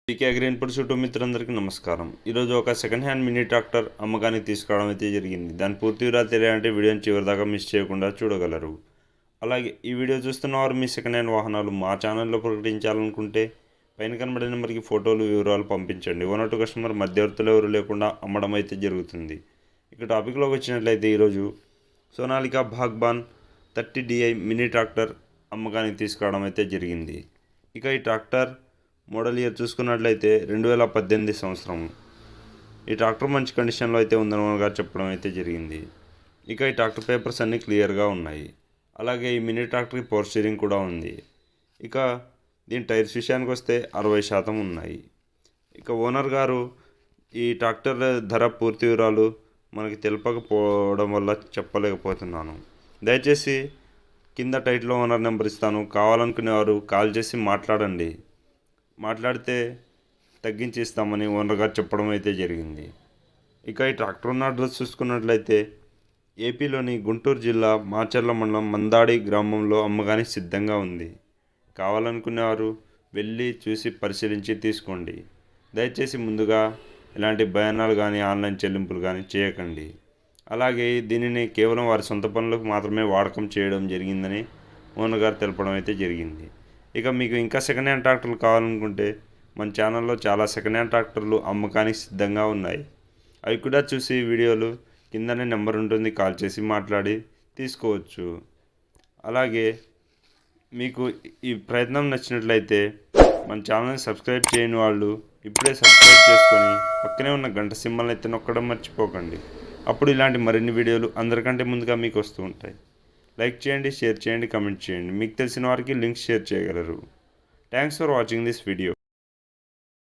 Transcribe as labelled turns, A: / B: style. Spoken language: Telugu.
A: VK Agri Inputs యూట్యూబ్ మిత్రులందరికీ నమస్కారం. ఈరోజు ఒక సెకండ్ హ్యాండ్ మినీ ట్రాక్టర్ అమ్మకానికి తీసుకురావడం అయితే జరిగింది. దాని పూర్తి వివరాలు తెలియాలంటే వీడియోని చివరిదాకా మిస్ చేయకుండా చూడగలరు. అలాగే ఈ వీడియో చూస్తున్న వారు మీ సెకండ్ హ్యాండ్ వాహనాలు మా ఛానల్లో ప్రకటించాలనుకుంటే పైన కనబడే నెంబర్కి ఫోటోలు వివరాలు పంపించండి. ఓనర్ టు కస్టమర్ మధ్యవర్తులు ఎవరు లేకుండా అమ్మడం అయితే జరుగుతుంది. ఇక టాపిక్లోకి వచ్చినట్లయితే ఈరోజు సోనాలికా భాగ్బాన్ 30DI మినీ ట్రాక్టర్ అమ్మకానికి తీసుకురావడం అయితే జరిగింది. ఇక ఈ ట్రాక్టర్ మోడల్ ఇయర్ చూసుకున్నట్లయితే 2018 సంవత్సరం. ఈ ట్రాక్టర్ మంచి కండిషన్లో అయితే ఉందని ఓనర్ చెప్పడం అయితే జరిగింది. ఇక ఈ ట్రాక్టర్ పేపర్స్ అన్నీ క్లియర్గా ఉన్నాయి. అలాగే ఈ మినీ ట్రాక్టర్కి పవర్ స్టీరింగ్ కూడా ఉంది. ఇక దీని టైర్స్ విషయానికి వస్తే 60% ఉన్నాయి. ఇక ఓనర్ గారు ఈ ట్రాక్టర్ ధర పూర్తి వివరాలు మనకి తెలపకపోవడం వల్ల చెప్పలేకపోతున్నాను. దయచేసి కింద టైటిల్లో ఓనర్ నెంబర్ ఇస్తాను, కావాలనుకునేవారు కాల్ చేసి మాట్లాడితే తగ్గించి ఇస్తామని ఓనర్ గారు చెప్పడం అయితే జరిగింది. ఇక ఈ ట్రాక్టర్ ఉన్న అడ్రస్ చూసుకున్నట్లయితే ఏపీలోని గుంటూరు జిల్లా మాచర్ల మండలం మందాడి గ్రామంలో అమ్మకానికి సిద్ధంగా ఉంది. కావాలనుకునేవారు వెళ్ళి చూసి పరిశీలించి తీసుకోండి. దయచేసి ముందుగా ఎలాంటి బయానాలు కానీ ఆన్లైన్ చెల్లింపులు కానీ చేయకండి. అలాగే దీనిని కేవలం వారి సొంత పనులకు మాత్రమే వాడకం చేయడం జరిగిందని ఓనర్ గారు తెలపడం అయితే జరిగింది. ఇక మీకు ఇంకా సెకండ్ హ్యాండ్ ట్రాక్టర్లు కావాలనుకుంటే మన ఛానల్లో చాలా సెకండ్ హ్యాండ్ ట్రాక్టర్లు అమ్మకానికి సిద్ధంగా ఉన్నాయి. అవి కూడా చూసి వీడియోలు కిందనే నెంబర్ ఉంటుంది, కాల్ చేసి మాట్లాడి తీసుకోవచ్చు. అలాగే మీకు ఈ ప్రయత్నం నచ్చినట్లయితే మన ఛానల్ని సబ్స్క్రైబ్ చేయని వాళ్ళు ఇప్పుడే సబ్స్క్రైబ్ చేసుకొని పక్కనే ఉన్న గంట సింబల్ని అయితే నొక్కడం మర్చిపోకండి. అప్పుడు ఇలాంటి మరిన్ని వీడియోలు అందరికంటే ముందుగా మీకు వస్తూ ఉంటాయి. లైక్ చేయండి, షేర్ చేయండి, కమెంట్ చేయండి. మీకు తెలిసిన వారికి లింక్స్ షేర్ చేయగలరు. Thanks for watching this video.